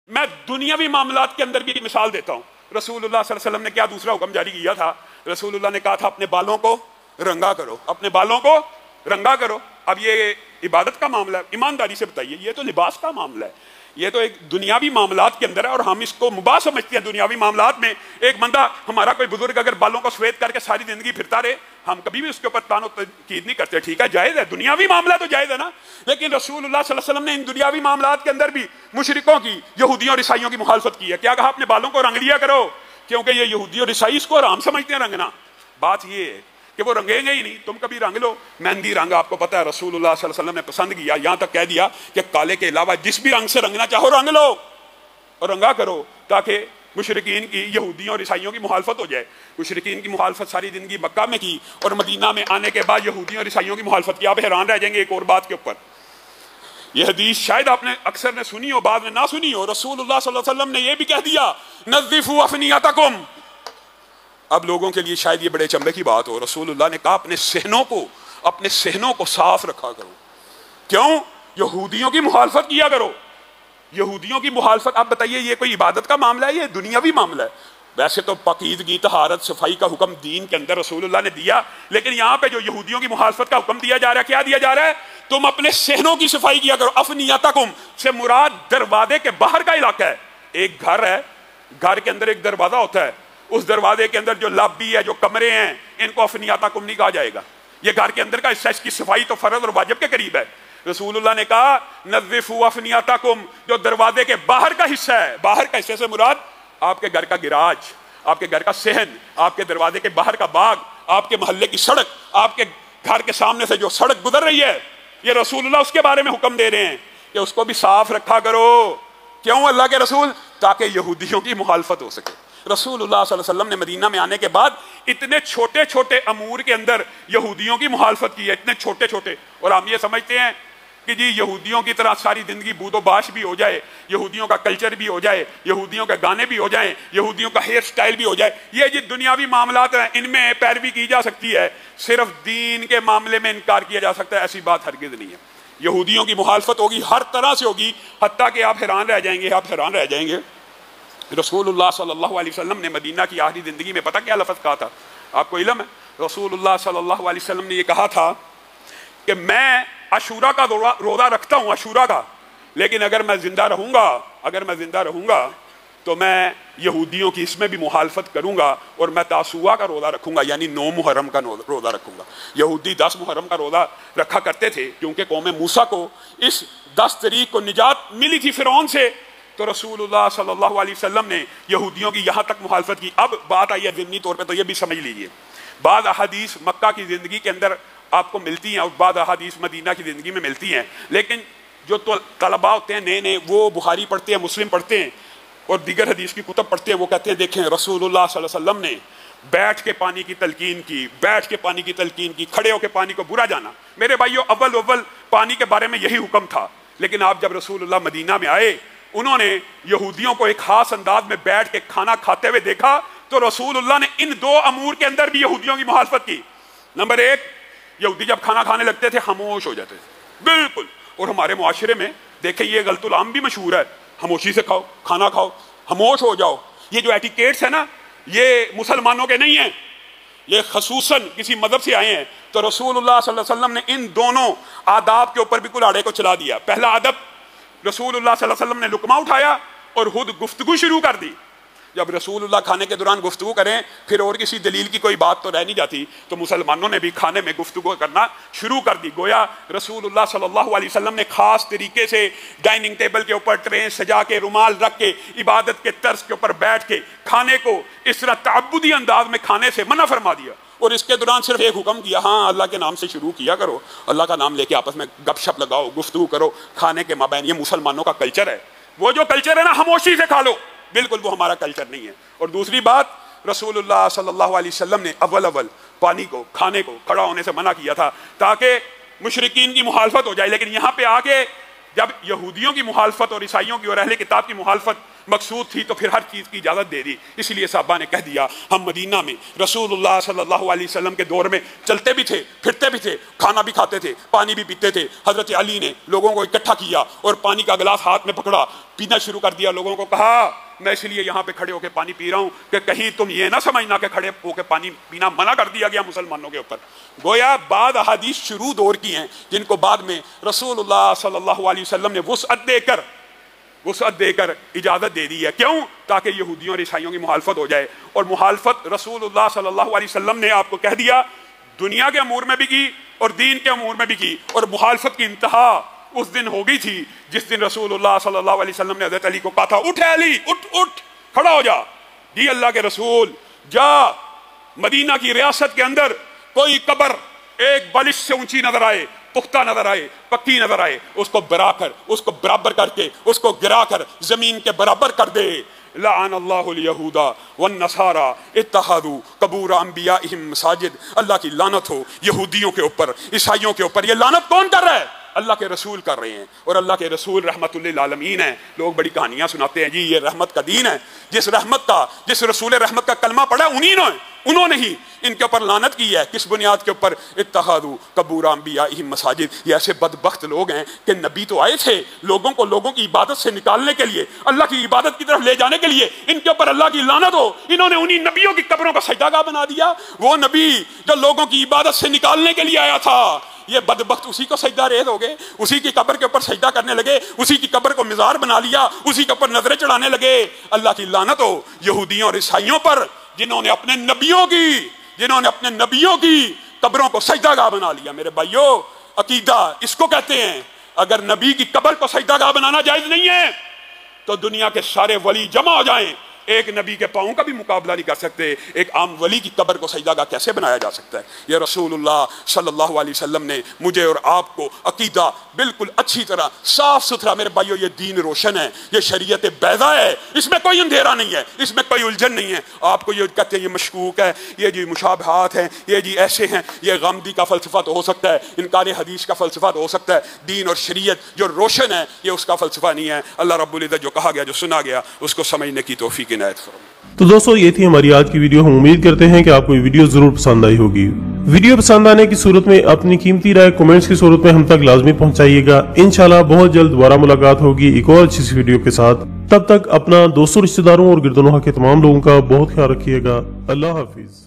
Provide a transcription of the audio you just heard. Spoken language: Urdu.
میں دنیاوی معاملات کے اندر بھی مثال دیتا ہوں. رسول اللہ صلی اللہ علیہ وسلم نے کیا دوسرا حکم جاری کیا تھا؟ رسول اللہ نے کہا تھا اپنے بالوں کو رنگا کرو، اپنے بالوں کو رنگا کرو. اب یہ عبادت کا معاملہ ہے، ایمانداری سے بتائیے، یہ تو لباس کا معاملہ ہے، یہ تو ایک دنیاوی معاملات کے اندر ہے اور ہم اس کو مباح سمجھتے ہیں. دنیاوی معاملات میں ایک بندہ، ہمارا کوئی بزرگ اگر بالوں کو سفید کر کے ساری زندگی پھرتا رہے، ہم کبھی بھی اس کے اوپر تان و تنقید نہیں کرتے. ٹھیک ہے، جائز ہے، دنیاوی معاملہ تو جائز ہے نا. لیکن رسول اللہ صلی اللہ علیہ وسلم نے ان دنیاوی معاملات کے اندر بھی مشرکوں کی، یہودیوں اور عیسائیوں کی مخالفت کی ہے. کیا کہا؟ اپنے بالوں کو رنگ لیا کرو، کیونکہ یہ یہودی اور عیسائی اس کو حرام سمجھتے ہیں رنگنا. بات یہ ہے کہ وہ رنگیں گے ہی نہیں، تم کبھی رنگ لو. مہندی رنگ آپ کو پتہ ہے رسول اللہ صلی اللہ علیہ وسلم نے پسند کیا، یہاں تک کہہ دیا کہ کالے کے علاوہ جس بھی رنگ سے رنگنا چاہو رنگ لو اور رنگا کرو، تاکہ مشرکین کی، یہودیوں اور عیسائیوں کی مخالفت ہو جائے. مشرکین کی مخالفت ساری زندگی مکہ میں کی اور مدینہ میں آنے کے بعد یہودیوں اور عیسائیوں کی مخالفت کی. آپ حیران رہ جائیں گے ایک اور بات کے اوپر. یہ حدیث شاید آپ نے اکثر نے سنی ہو، بعد میں نہ سنی ہو. رسول اللہ صلی اللہ علیہ وسلم نے یہ بھی کہہ دیا، نظفوا افنیتکم. اب لوگوں کے لیے شاید یہ بڑے چمبے کی بات ہو. رسول اللہ نے کہا اپنے صحنوں کو صاف رکھا کرو. کیوں؟ یہودیوں کی مخالفت کیا کرو. یہودیوں کی مخالفت. اب بتائیے یہ کوئی عبادت کا معاملہ ہے، یہ دنیاوی معاملہ ہے. ویسے تو پاکیزگی، طہارت، صفائی کا حکم دین کے اندر رسول اللہ نے دیا، لیکن یہاں پہ جو یہودیوں کی مخالفت کا حکم دیا جا رہا ہے، کیا دیا جا رہا ہے؟ تم اپنے صحنوں کی صفائی کیا کرو. افنیتکم سے مراد دروازے کے باہر کا علاقہ ہے. ایک گھر ہے، گھر کے اندر ایک دروازہ ہوتا ہے، اس دروازے کے اندر جو لابی ہے، جو کمرے ہیں، ان کو افنیتکم نہیں کہا جائے گا. یہ گھر کے اندر کا حصہ، اس کی صفائی تو فرض اور واجب کے قریب ہے. رسول اللہ نے کہا نظفوا افنیتکم، جو دروازے کے باہر کا حصہ ہے. باہر کا حصے سے مراد آپ کے گھر کا گراج، آپ کے گھر کا صحن، آپ کے دروازے کے باہر کا باغ، آپ کے محلے کی سڑک، آپ کے گھر کے سامنے سے جو سڑک گزر رہی ہے، یہ رسول اللہ اس کے بارے میں حکم دے رہے ہیں کہ اس کو بھی صاف رکھا کرو. کیوں اللہ کے رسول؟ تاکہ یہودیوں کی مخالفت ہو سکے. رسول اللہ صلی اللہ علیہ وسلم نے مدینہ میں آنے کے بعد اتنے چھوٹے چھوٹے امور کے اندر یہودیوں کی مخالفت کی ہے، اتنے چھوٹے چھوٹے. اور ہم یہ سمجھتے ہیں کہ جی یہودیوں کی طرح ساری زندگی بود و باش بھی ہو جائے، یہودیوں کا کلچر بھی ہو جائے، یہودیوں کے گانے بھی ہو جائیں، یہودیوں کا ہیئر سٹائل بھی ہو جائے. یہ جی دنیاوی معاملات ہیں، ان میں پیروی کی جا سکتی ہے، صرف دین کے معاملے میں انکار کیا جا سکتا ہے. ایسی بات ہرگز نہیں ہے. یہودیوں کی مخالفت ہوگی، ہر طرح سے ہوگی، حتیٰ کہ آپ حیران رہ جائیں گے. رسول اللہ صلی اللہ علیہ وسلم نے مدینہ کی آخری زندگی میں پتہ کیا لفظ کہا تھا؟ آپ کو علم ہے؟ رسول اللہ صلی اللہ علیہ وسلم نے یہ کہا تھا کہ میں عاشورہ کا روزہ رکھتا ہوں، عاشورہ کا، لیکن اگر میں زندہ رہوں گا تو میں یہودیوں کی اس میں بھی مخالفت کروں گا اور میں تاسوعا کا روزہ رکھوں گا، یعنی 9 محرم کا روزہ رکھوں گا. یہودی 10 محرم کا روزہ رکھا کرتے تھے کیونکہ قوم موسیٰ کو اس 10 تاریخ کو نجات ملی تھی فرعون سے. تو رسول اللہ صلی اللہ علیہ وسلم نے یہودیوں کی یہاں تک مخالفت کی. اب بات آئی ہے ضمنی طور پہ، تو یہ بھی سمجھ لیجئے. بعض احادیث مکہ کی زندگی کے اندر آپ کو ملتی ہیں اور بعض احادیث مدینہ کی زندگی میں ملتی ہیں، لیکن جو طلباء ہوتے ہیں نئے وہ بخاری پڑھتے ہیں، مسلم پڑھتے ہیں اور دیگر حدیث کی کتب پڑھتے ہیں، وہ کہتے ہیں دیکھیں رسول اللہ صلی اللہ علیہ وسلم نے بیٹھ کے پانی کی تلقین کی، کھڑے ہو کے پانی کو برا جانا. میرے بھائیو، اول پانی کے بارے میں یہی حکم تھا، لیکن آپ جب رسول اللہ مدینہ میں آئے، انہوں نے یہودیوں کو ایک خاص انداز میں بیٹھ کے کھانا کھاتے ہوئے دیکھا، تو رسول اللہ نے ان 2 امور کے اندر بھی یہودیوں کی مخالفت کی. نمبر 1، یہودی جب کھانا کھانے لگتے تھے خاموش ہو جاتے تھے بالکل. اور ہمارے معاشرے میں دیکھیں یہ غلط العام بھی مشہور ہے، خاموشی سے کھاؤ، کھانا کھاؤ، خاموش ہو جاؤ. یہ جو ایٹیکیٹس ہیں نا، یہ مسلمانوں کے نہیں ہیں، یہ خصوصاً کسی مذہب سے آئے ہیں. تو رسول اللہ صلی اللہ علیہ وسلم نے ان دونوں آداب کے اوپر بھی کلاڑے کو چلا دیا. پہلا ادب، رسول اللہ صلی اللہ علیہ وسلم نے لقمہ اٹھایا اور خود گفتگو شروع کر دی. جب رسول اللہ کھانے کے دوران گفتگو کریں پھر اور کسی دلیل کی کوئی بات تو رہ نہیں جاتی، تو مسلمانوں نے بھی کھانے میں گفتگو کرنا شروع کر دی. گویا رسول اللہ صلی اللہ علیہ وسلم نے خاص طریقے سے ڈائننگ ٹیبل کے اوپر ٹرے سجا کے، رومال رکھ کے، عبادت کے طرز کے اوپر بیٹھ کے کھانے کو اس طرح تعبدی انداز میں کھانے سے منع فرما دیا. اور اس کے دوران صرف ایک حکم کیا، ہاں اللہ کے نام سے شروع کیا کرو، اللہ کا نام لے کے آپس میں گپ شپ لگاؤ، گفتگو کرو کھانے کے مابین. یہ مسلمانوں کا کلچر ہے. وہ جو کلچر ہے نا خاموشی سے کھا لو، بالکل وہ ہمارا کلچر نہیں ہے. اور دوسری بات، رسول اللہ صلی اللہ علیہ وسلم نے اول پانی کو، کھانے کو کھڑا ہونے سے منع کیا تھا تاکہ مشرکین کی مخالفت ہو جائے. لیکن یہاں پہ آ کے جب یہودیوں کی مخالفت اور عیسائیوں کی اور اہل کتاب کی مخالفت مقصود تھی تو پھر ہر چیز کی اجازت دے دی. اس لیے صحابہ نے کہہ دیا ہم مدینہ میں رسول اللہ صلی اللہ علیہ وسلم کے دور میں چلتے بھی تھے, پھرتے بھی تھے, کھانا بھی کھاتے تھے, پانی بھی پیتے تھے. حضرت علی نے لوگوں کو اکٹھا کیا اور پانی کا گلاس ہاتھ میں پکڑا, پینا شروع کر دیا. لوگوں کو کہا میں اس لیے یہاں پہ کھڑے ہو کے پانی پی رہا ہوں کہ کہیں تم یہ نہ سمجھنا کہ کھڑے ہو کے پانی پینا منع کر دیا گیا مسلمانوں کے اوپر. گویا بعض احادیث شروع دور کی ہیں جن کو بعد میں رسول اللہ صلی اللہ علیہ وسلم نے وسعت دے کر اجازت دے دی ہے. کیوں؟ تاکہ یہودیوں اور عیسائیوں کی مخالفت ہو جائے. اور مخالفت رسول اللہ صلی اللہ علیہ وسلم نے آپ کو کہہ دیا دنیا کے امور میں بھی کی اور دین کے امور میں بھی کی. اور مخالفت کی انتہا اس دن ہو گئی تھی جس دن رسول اللہ صلی اللہ علیہ وسلم نے حضرت علی کو کہا تھا اٹھ علی, اٹھ کھڑا ہو جا. جی اللہ کے رسول جا, مدینہ کی ریاست کے اندر کوئی قبر ایک بالش سے اونچی نظر آئے, پختہ نظر آئے, پکی نظر آئے, اس کو برا کر, اس کو برابر کر کے, اس کو گرا کر زمین کے برابر کر دے. لعن اللہ الیہود والنصارى اتخذوا قبور انبیائہم مساجد. اللہ کی لعنت ہو یہودیوں کے اوپر, عیسائیوں کے اوپر. یہ لعنت کون کر رہا ہے؟ اللہ کے رسول کر رہے ہیں. اور اللہ کے رسول رحمت للعالمین ہیں. لوگ بڑی کہانیاں سناتے ہیں جی یہ رحمت کا دین ہے. جس رسول رحمت کا کلمہ پڑھا انہوں نے ہی ان کے اوپر لعنت کی ہے. کس بنیاد کے اوپر؟ اتخذوا قبور انبیائہم مساجد. یہ ایسے بدبخت لوگ ہیں کہ نبی تو آئے تھے لوگوں کو لوگوں کی عبادت سے نکالنے کے لیے, اللہ کی عبادت کی طرف لے جانے کے لیے. ان کے اوپر اللہ کی لعنت ہو, انہوں نے انہی نبیوں کی قبروں کو سجدہ گاہ بنا دیا. وہ نبی جو لوگوں کی عبادت سے نکالنے کے لیے آیا تھا, یہ بدبخت اسی کو سجدہ ریز ہو گئے, اسی کی قبر کے اوپر سجدہ کرنے لگے, اسی کی قبر کو مزار بنا لیا, اسی کے اوپر نظریں چڑھانے لگے. اللہ کی لعنت ہو یہودیوں اور عیسائیوں پر جنہوں نے اپنے نبیوں کی قبروں کو سجدہ گاہ بنا لیا. میرے بھائیو, عقیدہ اس کو کہتے ہیں. اگر نبی کی قبر کو سجدہ گاہ بنانا جائز نہیں ہے تو دنیا کے سارے ولی جمع ہو جائیں, ایک نبی کے پاؤں کا بھی مقابلہ نہیں کر سکتے. ایک عام ولی کی قبر کو سجدہ گاہ کیسے بنایا جا سکتا ہے؟ یہ رسول اللہ صلی اللہ علیہ وسلم نے مجھے اور آپ کو عقیدہ بالکل اچھی طرح صاف ستھرا. میرے بھائیو یہ دین روشن ہے, یہ شریعت بیضاء ہے, اس میں کوئی اندھیرا نہیں ہے, اس میں کوئی الجھن نہیں ہے. آپ کو یہ کہتے ہیں یہ مشکوک ہے, یہ جی مشابہات ہیں, یہ جی ایسے ہیں, یہ غامدی کا فلسفہ تو ہو سکتا ہے, انکار حدیث کا فلسفہ تو ہو سکتا ہے. دین اور شریعت جو روشن ہے یہ اس کا فلسفہ نہیں ہے. اللہ رب العزت جو کہا گیا, جو سنا گیا, اس کو سمجھنے کی توفیق عنایت فرمائے. تو دوستو یہ تھی ہماری آج کی ویڈیو. ہم امید کرتے ہیں کہ آپ کو یہ ویڈیو ضرور پسند آئی ہوگی. ویڈیو پسند آنے کی صورت میں اپنی قیمتی رائے کومنٹس کی صورت میں ہم تک لازمی پہنچائیے گا. انشاءاللہ بہت جلد دوبارہ ملاقات ہوگی ایک اور اچھی سی ویڈیو کے ساتھ. تب تک اپنا دوستوں, رشتہ داروں اور گرد و نواح کے تمام لوگوں کا بہت خیال رکھیے گا. اللہ حافظ.